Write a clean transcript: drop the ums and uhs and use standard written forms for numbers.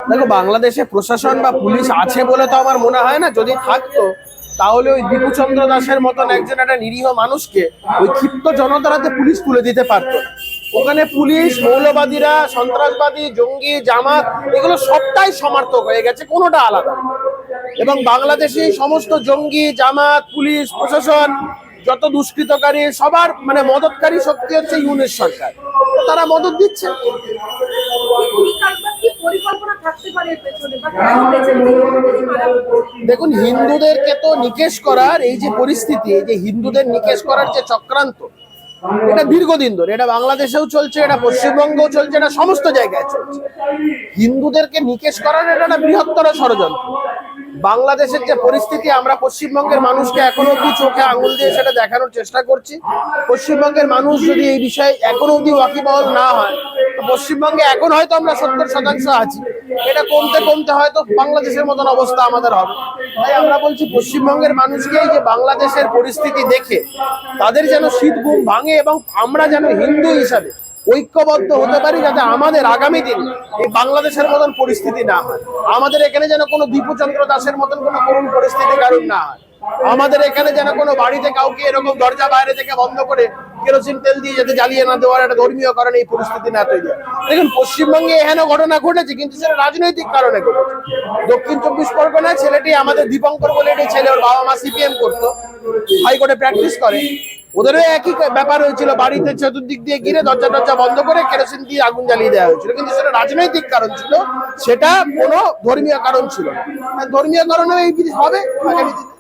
দেখো, বাংলাদেশে প্রশাসন বা পুলিশ আছে বলে তো আমার মনে হয় না। যদি থাকতো তাহলে ওই দীপুচন্দ্র দাসের মতন একজন একটা নিরীহ মানুষকে ওই ক্ষিপ্ত জনতারাতে পুলিশ তুলে দিতে পারতো না। ওখানে পুলিশ, মৌলবাদীরা, সন্ত্রাসবাদী, জঙ্গি, জামাত, এগুলো সবটাই সমর্থক হয়ে গেছে, কোনোটা আলাদা না। এবং বাংলাদেশে সমস্ত জঙ্গি, জামাত, পুলিশ, প্রশাসন, যত দুষ্কৃতকারী, সবার মানে মদতকারী শক্তি হচ্ছে ইউনিট সরকার। তো তারা মদত দিচ্ছে। দেখুন, হিন্দুদেরকে তো নিকেশ করার এই যে পরিস্থিতি, এই যে হিন্দুদের নিকেশ করার যে চক্রান্ত, এটা দীর্ঘদিন ধরে, এটা বাংলাদেশেও চলছে, এটা পশ্চিমবঙ্গেও চলছে, এটা সমস্ত জায়গায় চলছে। হিন্দুদেরকে নিকেশ করার এটা একটা বৃহত্তর ষড়যন্ত্র। বাংলাদেশের যে পরিস্থিতি, আমরা পশ্চিমবঙ্গের মানুষকে এখনো অব্দি চোখে আঙুল দিয়ে সেটা দেখানোর চেষ্টা করছি। পশ্চিমবঙ্গের মানুষ যদি এই বিষয়ে এখনো অব্দি ওয়াকিবহাল না হয়, তো পশ্চিমবঙ্গে এখন হয়তো আমরা 70% আছি, এটা কমতে কমতে হয়তো বাংলাদেশের মতন অবস্থা আমাদের হবে। তাই আমরা বলছি পশ্চিমবঙ্গের মানুষকে এই যে বাংলাদেশের পরিস্থিতি দেখে তাদের যেন শীত ঘুম ভাঙে, এবং আমরা যেন হিন্দু হিসাবে ঐক্যবদ্ধ হতে পারি, যাতে আমাদের আগামী দিন এই বাংলাদেশের মতন পরিস্থিতি না হয়। আমাদের এখানে যেন কোনো দীপুচন্দ্র দাসের মতন কোনো করুণ পরিস্থিতি কারণ না হয়। আমাদের এখানে যেন কোনো বাড়িতে কাউকে এরকম দরজা বাইরে থেকে বন্ধ করে কেরোসিন তেল দিয়ে যাতে জ্বালিয়ে না দেওয়ার একটা ধর্মীয় কারণে এই পরিস্থিতি না তৈরি হয়। দেখুন, পশ্চিমবঙ্গে এহেন ঘটনা ঘটেছে, কিন্তু সেটা রাজনৈতিক কারণে ঘটেছে। দক্ষিণ 24 পরগনায় ছেলেটি, আমাদের দীপঙ্কর বলে একটি ছেলে, ওর বাবা মা সিপিএম করতো, হাইকোর্টে প্র্যাকটিস করে, ওদেরও একই ব্যাপার হয়েছিল। বাড়িতে চতুর্দিক দিয়ে ঘিরে দরজা টরজা বন্ধ করে কেরোসিন দিয়ে আগুন জ্বালিয়ে দেওয়া হয়েছিল, কিন্তু সেটা রাজনৈতিক কারণ ছিল, সেটা কোনো ধর্মীয় কারণ ছিল না। ধর্মীয় কারণে এই জিনিস হবে আগামী দিনে।